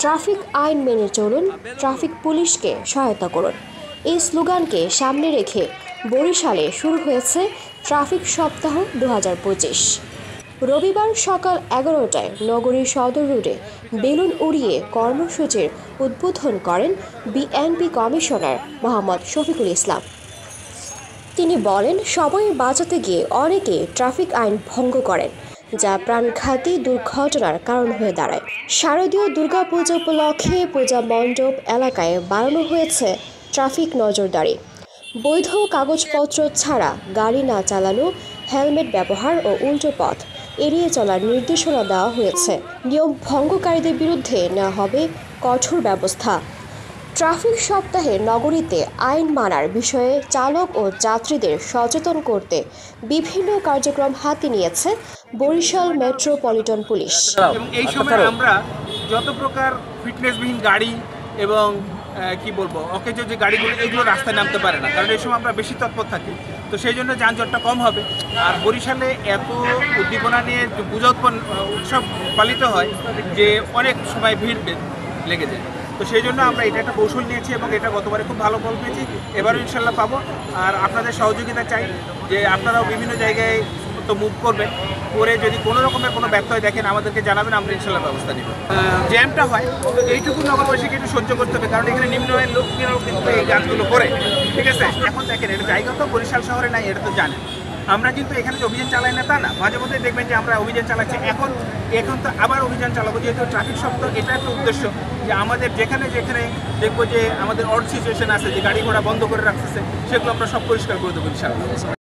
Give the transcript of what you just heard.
Traffic আইন মেনে চলুন, ট্রাফিক পুলিশকে সহায়তা করুন। এই স্লোগানকে সামনে রেখে বরিশালে শুরু হয়েছে ট্রাফিক সপ্তাহ 2025। রবিবার সকাল 11টায় নগরীর সদর রোডে বেলুন উড়িয়ে কর্মসূচির উদ্বোধন করেন বিএনপি কমিশনার মোহাম্মদ শফিকুল ইসলাম। তিনি বলেন, সময় বাঁচাতে গিয়ে অনেকে ট্রাফিক আইন ভঙ্গ করেন, যা প্রাণঘাতী দুর্ঘটনার কারণ হয়ে দাঁড়ায়। শারদীয় দুর্গাপূজা উপলক্ষে পূজা মণ্ডপ এলাকায় বাড়ানো হয়েছে ট্রাফিক নজরদারি। বৈধ কাগজপত্র ছাড়া গাড়ি না চালানো, হেলমেট ব্যবহার ও উল্টো পথ এড়িয়ে চলার নির্দেশনা দেওয়া হয়েছে। নিয়ম ভঙ্গকারীদের বিরুদ্ধে নেওয়া হবে কঠোর ব্যবস্থা। ট্রাফিক সপ্তাহে নগরীতে আইন মানার বিষয়ে চালক ও যাত্রীদের সচেতন করতে বিভিন্ন কার্যক্রম হাতে নিয়েছে বরিশাল মেট্রোপলিটন পুলিশ। এই সময় আমরা যত প্রকার ফিটনেসবিহীন গাড়ি এবং অকেজ যে গাড়িগুলো এগুলো রাস্তায় নামতে পারে না, কারণ এই সময় আমরা বেশি তৎপর থাকি, তো সেই জন্য যানজটটা কম হবে। আর বরিশালে এত উদ্দীপনা নিয়ে পূজা উৎসব পালিত হয় যে অনেক সময় ভিড় লেগে যায়। তো সেই জন্য আমরা এটা একটা কৌশল নিয়েছি এবং এটা গতবারে খুব ভালো ফল পেয়েছি, এবারও ইনশাল্লাহ পাবো। আর আপনাদের সহযোগিতা চাই যে আপনারাও বিভিন্ন জায়গায় তো মুভ করবেন, করে যদি কোনো রকমের কোনো ব্যত্যয় দেখেন আমাদেরকে জানাবেন, আমরা ইনশাল্লাহ ব্যবস্থা নিব। জ্যামটা হয় এইটুকু নগরবাসীকে একটু সহ্য করতে হবে, কারণ এখানে নিম্ন আয়ের লোকজনও কিন্তু এই কাজগুলো করে, ঠিক আছে। এখন দেখেন এটা জায়গা তো বরিশাল শহরে নাই, এটা তো জানেন। আমরা কিন্তু এখানে যে অভিযান চালাই না তা না, মাঝে মধ্যে দেখবেন যে আমরা অভিযান চালাচ্ছি। এখন তো আবার অভিযান চালাবো, যেহেতু ট্রাফিক সপ্তাহ, এটা একটা উদ্দেশ্য যে আমাদের যেখানে যেখানে দেখবো যে আমাদের অড সিচুয়েশন আছে, যে গাড়ি ঘোড়া বন্ধ করে রাখতেছে, সেগুলো আমরা সব পরিষ্কার করে দেবো ইনশাআল্লাহ।